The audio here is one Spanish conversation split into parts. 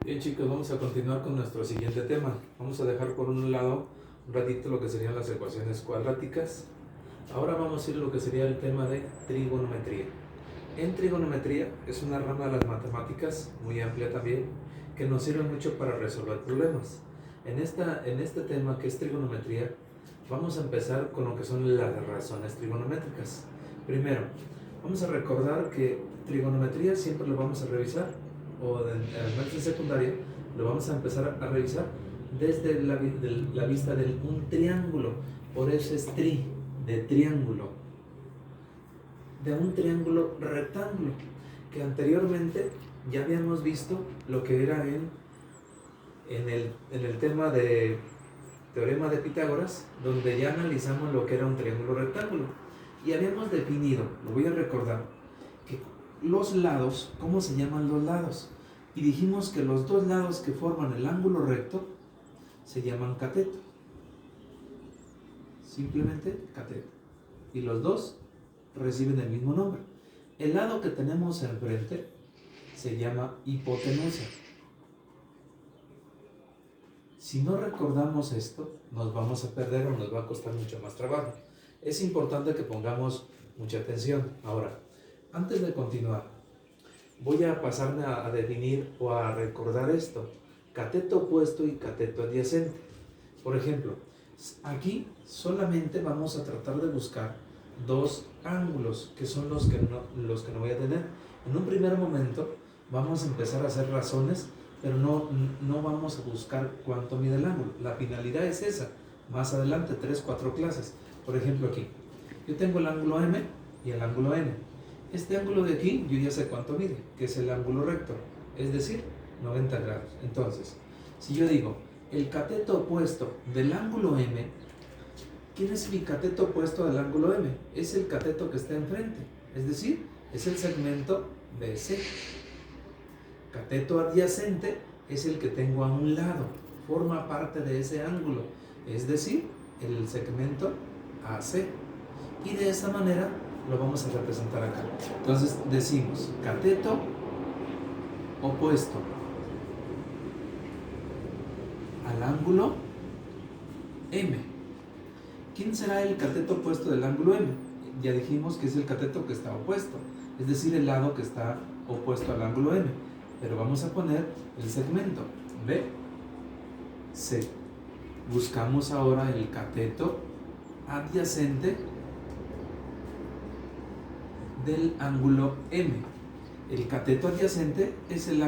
Bien chicos, vamos a continuar con nuestro siguiente tema. Vamos a dejar por un lado un ratito lo que serían las ecuaciones cuadráticas. Ahora vamos a ir a lo que sería el tema de trigonometría. En trigonometría es una rama de las matemáticas muy amplia también, que nos sirve mucho para resolver problemas. En este tema que es trigonometría, vamos a empezar con lo que son las razones trigonométricas. Primero, vamos a recordar que trigonometría siempre lo vamos a revisar, o en la clase secundaria lo vamos a empezar a revisar desde la vista de un triángulo. Por eso es de triángulo, de un triángulo rectángulo, que anteriormente ya habíamos visto lo que era en el tema de teorema de Pitágoras, donde ya analizamos lo que era un triángulo rectángulo y habíamos definido, lo voy a recordar, que los lados, ¿cómo se llaman los lados? Y dijimos que los dos lados que forman el ángulo recto se llaman cateto, simplemente cateto, y los dos reciben el mismo nombre. El lado que tenemos enfrente se llama hipotenusa. Si no recordamos esto, nos vamos a perder o nos va a costar mucho más trabajo. Es importante que pongamos mucha atención. Ahora, antes de continuar, voy a pasarme a definir o a recordar esto: cateto opuesto y cateto adyacente. Por ejemplo, aquí solamente vamos a tratar de buscar dos ángulos, que son los que no voy a tener. En un primer momento vamos a empezar a hacer razones, pero no vamos a buscar cuánto mide el ángulo. La finalidad es esa. Más adelante, 3, 4 clases. Por ejemplo, aquí, yo tengo el ángulo M y el ángulo N. Este ángulo de aquí, yo ya sé cuánto mide, que es el ángulo recto, es decir, 90 grados. Entonces, si yo digo, el cateto opuesto del ángulo M, ¿quién es mi cateto opuesto del ángulo M? Es el cateto que está enfrente, es decir, es el segmento BC. Cateto adyacente es el que tengo a un lado, forma parte de ese ángulo, es decir, el segmento AC. Y de esa manera lo vamos a representar acá. Entonces decimos cateto opuesto al ángulo M. ¿Quién será el cateto opuesto del ángulo M? Ya dijimos que es el cateto que está opuesto, es decir, el lado que está opuesto al ángulo M. Pero vamos a poner el segmento BC. Buscamos ahora el cateto adyacente del ángulo M. El cateto adyacente es el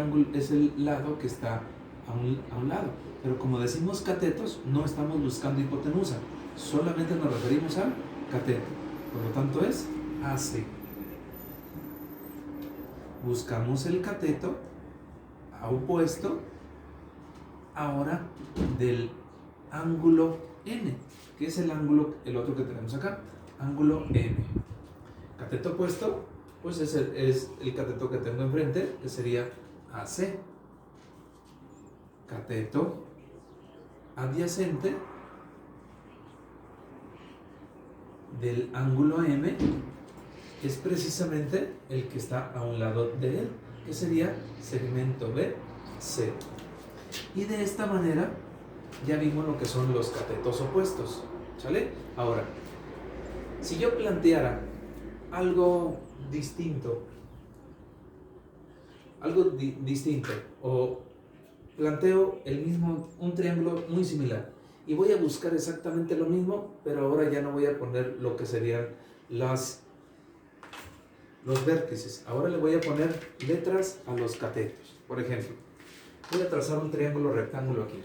lado que está a un lado. Pero como decimos catetos, no estamos buscando hipotenusa, solamente nos referimos al cateto. Por lo tanto es AC. Buscamos el cateto opuesto ahora del ángulo N, que es el otro que tenemos acá, ángulo M. Cateto opuesto, pues es el cateto que tengo enfrente, que sería AC. Cateto adyacente del ángulo M es precisamente el que está a un lado de él, que sería segmento BC. Y de esta manera ya vimos lo que son los catetos opuestos, ¿sale? Ahora, si yo planteara algo distinto, o planteo un triángulo muy similar, y voy a buscar exactamente lo mismo, pero ahora ya no voy a poner lo que serían los vértices, ahora le voy a poner letras a los catetos. Por ejemplo, voy a trazar un triángulo rectángulo aquí.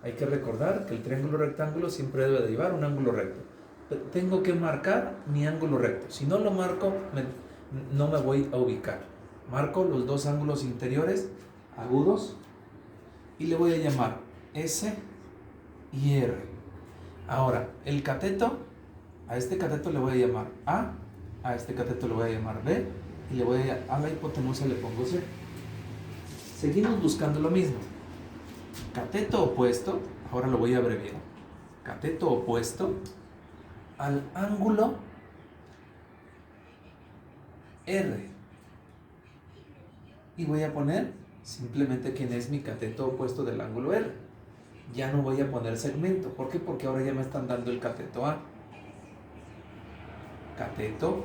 Hay que recordar que el triángulo rectángulo siempre debe de llevar un ángulo recto. Tengo que marcar mi ángulo recto. Si no lo marco, no me voy a ubicar. Marco los dos ángulos interiores agudos y le voy a llamar S y R. Ahora, el cateto, a este cateto le voy a llamar a este cateto le voy a llamar B, y a la hipotenusa le pongo C. Seguimos buscando lo mismo. Cateto opuesto, ahora lo voy a abreviar. Cateto opuesto al ángulo R. y voy a poner simplemente quién es mi cateto opuesto del ángulo R. Ya no voy a poner segmento. ¿Por qué? Porque ahora ya me están dando el cateto A. Cateto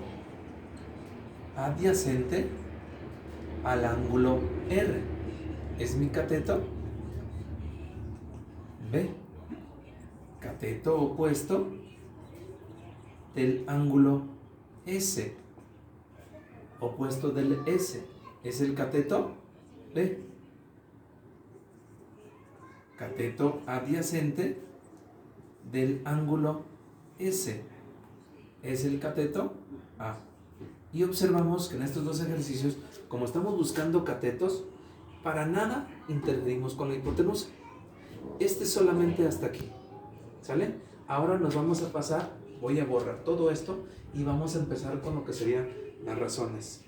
adyacente al ángulo R. Es mi cateto B. Cateto opuesto del ángulo S. Opuesto del S. Es el cateto B. Cateto adyacente del ángulo S. Es el cateto A. Y observamos que en estos dos ejercicios, como estamos buscando catetos, para nada interferimos con la hipotenusa. Solamente hasta aquí. ¿Sale? Ahora nos vamos a pasar, voy a borrar todo esto y vamos a empezar con lo que serían las razones.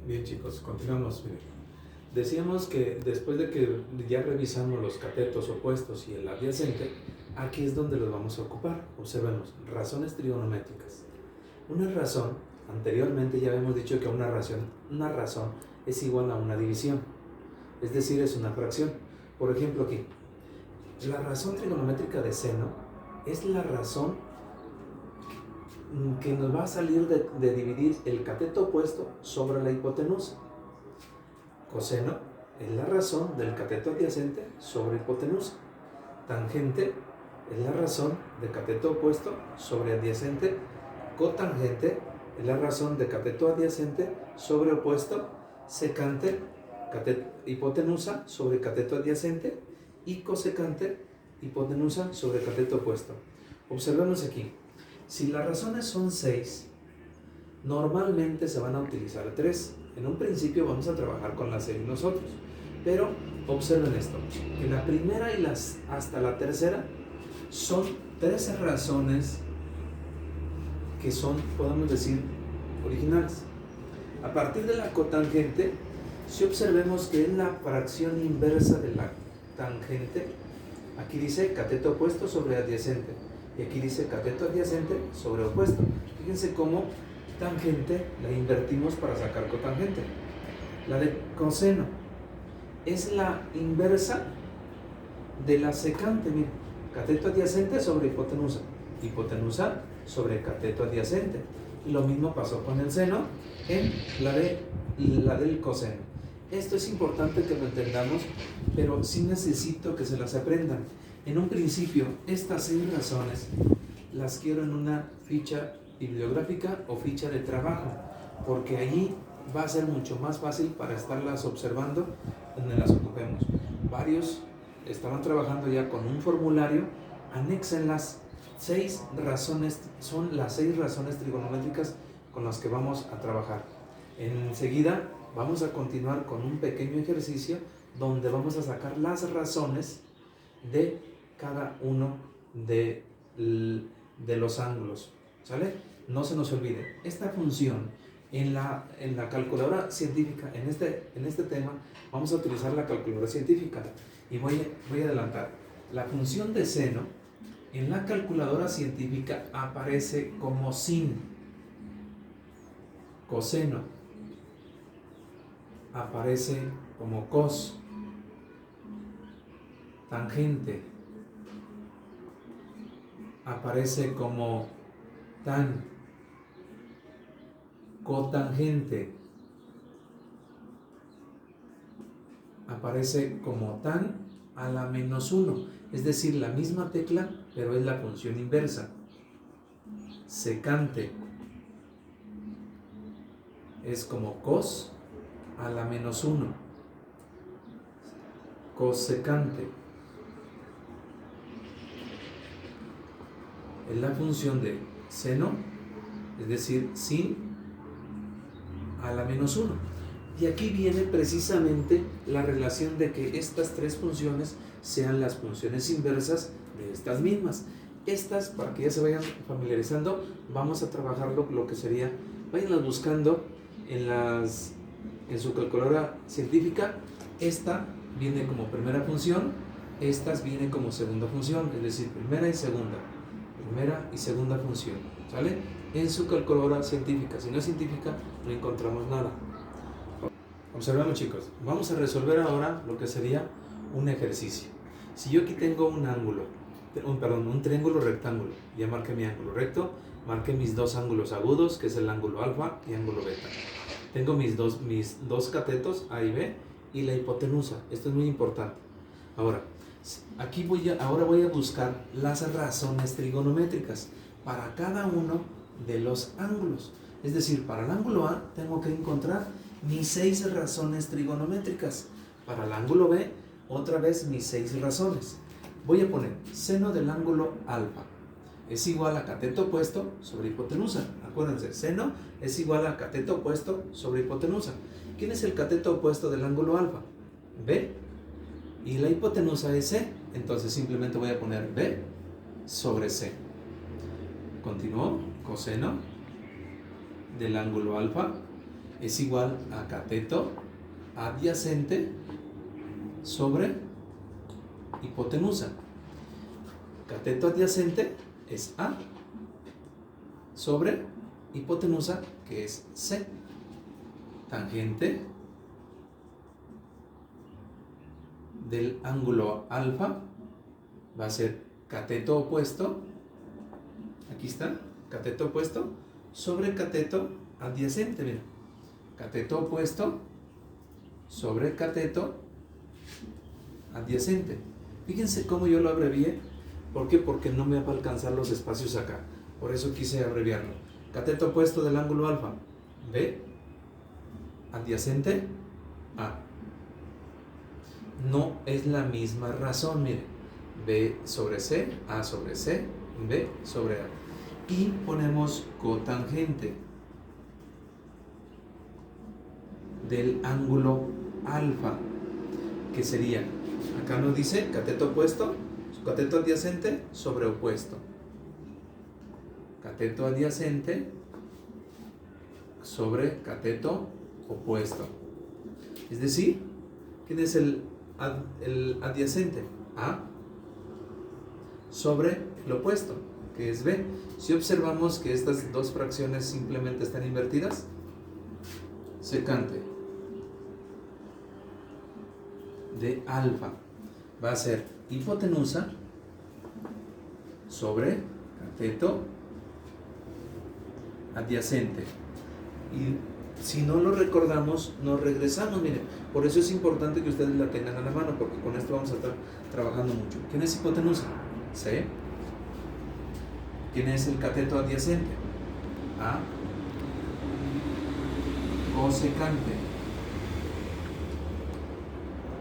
Bien, chicos, continuamos. Miren. Decíamos que después de que ya revisamos los catetos opuestos y el adyacente, aquí es donde los vamos a ocupar. Observemos, razones trigonométricas. Una razón, anteriormente ya habíamos dicho que una razón es igual a una división, es decir, es una fracción. Por ejemplo, aquí, la razón trigonométrica de seno es la razón que nos va a salir de dividir el cateto opuesto sobre la hipotenusa. Coseno es la razón del cateto adyacente sobre hipotenusa. Tangente es la razón de cateto opuesto sobre adyacente. Cotangente es la razón de cateto adyacente sobre opuesto. Secante, hipotenusa sobre cateto adyacente. Y cosecante, hipotenusa sobre cateto opuesto. Observemos aquí. Si las razones son 6, normalmente se van a utilizar 3. En un principio vamos a trabajar con las 6 nosotros. Pero observen esto. En la primera y hasta la tercera son 13 razones que son, podemos decir, originales. A partir de la cotangente, si observemos que es la fracción inversa de la tangente, aquí dice cateto opuesto sobre adyacente y aquí dice cateto adyacente sobre opuesto. Fíjense cómo tangente la invertimos para sacar cotangente. La de coseno es la inversa de la secante. Miren, cateto adyacente sobre hipotenusa, hipotenusa sobre cateto adyacente. Y lo mismo pasó con el seno en la del coseno. Esto es importante que lo entendamos, pero sí necesito que se las aprendan. En un principio, estas 6 razones las quiero en una ficha bibliográfica o ficha de trabajo, porque allí va a ser mucho más fácil para estarlas observando donde las ocupemos. Varios estaban trabajando ya con un formulario, anexen las 6 razones, son las 6 razones trigonométricas con las que vamos a trabajar. Enseguida vamos a continuar con un pequeño ejercicio donde vamos a sacar las razones de cada uno de los ángulos. ¿Sale? No se nos olvide, esta función en la calculadora científica, en este tema, vamos a utilizar la calculadora científica. Y voy a adelantar. La función de seno en la calculadora científica aparece como sin. Coseno aparece como cos. Tangente aparece como tan. Cotangente aparece como tan a la menos 1, es decir, la misma tecla, pero es la función inversa. Secante es como cos a la menos 1. Cosecante es la función de seno, es decir, sin a la menos 1. Y aquí viene precisamente la relación de que estas 3 funciones sean las funciones inversas de estas mismas. Estas, para que ya se vayan familiarizando, vamos a trabajar lo que sería, váyanlas buscando en su calculadora científica. Esta viene como primera función, estas vienen como segunda función, es decir, primera y segunda función, ¿sale? En su calculadora científica. Si no es científica, no encontramos nada. Observemos, chicos. Vamos a resolver ahora lo que sería un ejercicio. Si yo aquí tengo un ángulo, un triángulo rectángulo, ya marqué mi ángulo recto, marqué mis dos ángulos agudos, que es el ángulo alfa y ángulo beta. Tengo mis dos catetos, A y B, y la hipotenusa. Esto es muy importante. Ahora, aquí voy a buscar las razones trigonométricas para cada uno de los ángulos. Es decir, para el ángulo A tengo que encontrar mis 6 razones trigonométricas. Para el ángulo B, otra vez mis 6 razones. Voy a poner seno del ángulo alfa es igual a cateto opuesto sobre hipotenusa. Acuérdense, seno es igual a cateto opuesto sobre hipotenusa. ¿Quién es el cateto opuesto del ángulo alfa? B. Y la hipotenusa es C. Entonces simplemente voy a poner B sobre C. Continúo. Coseno del ángulo alfa es igual a cateto adyacente sobre hipotenusa. Cateto adyacente es A sobre hipotenusa, que es C. Tangente del ángulo alfa va a ser cateto opuesto, aquí está, cateto opuesto sobre cateto adyacente, mira, cateto opuesto sobre cateto adyacente. Fíjense cómo yo lo abrevié. ¿Por qué? Porque no me va a alcanzar los espacios acá. Por eso quise abreviarlo. Cateto opuesto del ángulo alfa, B, adyacente, A. No es la misma razón, mire. B sobre C, A sobre C, B sobre A. Y ponemos cotangente del ángulo alfa, que sería, acá nos dice cateto opuesto, cateto adyacente sobre opuesto. Cateto adyacente sobre cateto opuesto. Es decir, ¿quién es el adyacente? A sobre el opuesto, que es B. Si observamos que estas dos fracciones simplemente están invertidas, secante de alfa va a ser hipotenusa sobre cateto adyacente. Y si no lo recordamos, nos regresamos, miren. Por eso es importante que ustedes la tengan a la mano, porque con esto vamos a estar trabajando mucho. ¿Quién es hipotenusa? C. ¿Quién es el cateto adyacente? A. Cosecante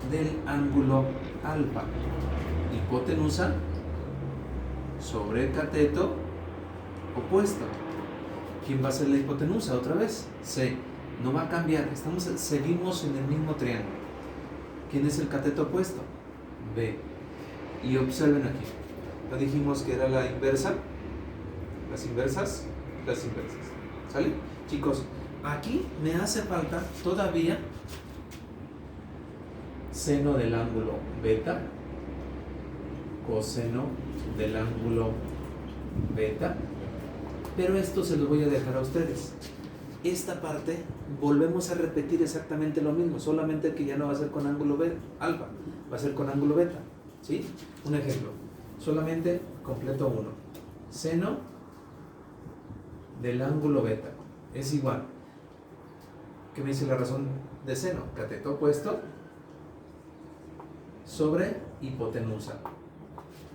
del ángulo alfa, hipotenusa sobre cateto opuesto. ¿Quién va a ser la hipotenusa otra vez? C. No va a cambiar, seguimos en el mismo triángulo. ¿Quién es el cateto opuesto? B. Y observen aquí, ya dijimos que era la inversa, las inversas. ¿Sale? Chicos, aquí me hace falta todavía seno del ángulo beta, coseno del ángulo beta, pero esto se los voy a dejar a ustedes. Esta parte volvemos a repetir exactamente lo mismo, solamente que ya no va a ser con ángulo alfa, va a ser con ángulo beta, ¿sí? Un ejemplo, solamente completo uno. Seno del ángulo beta es igual, ¿qué me dice la razón de seno? Cateto opuesto sobre hipotenusa.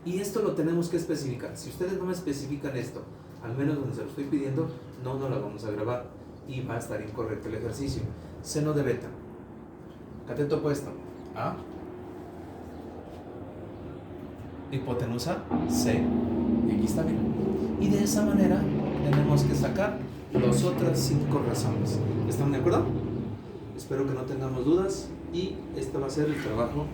Y esto lo tenemos que especificar. Si ustedes no me especifican esto, al menos donde se lo estoy pidiendo, no lo vamos a grabar y va a estar incorrecto el ejercicio. Seno de beta, cateto opuesto, A, hipotenusa, C. Y aquí está bien. Y de esa manera tenemos que sacar las otras 5 razones. ¿Están de acuerdo? Espero que no tengamos dudas y este va a ser el trabajo.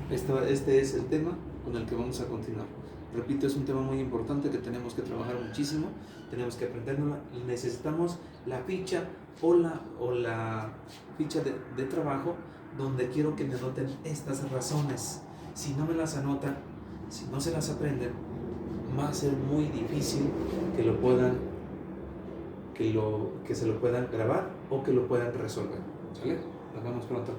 Este es el tema con el que vamos a continuar. Repito, es un tema muy importante que tenemos que trabajar muchísimo, tenemos que aprenderlo. Necesitamos la ficha o la ficha de trabajo donde quiero que me anoten estas razones. Si no me las anotan, si no se las aprenden, va a ser muy difícil que lo puedan, que se lo puedan grabar o que lo puedan resolver. ¿Sale? Nos vemos pronto.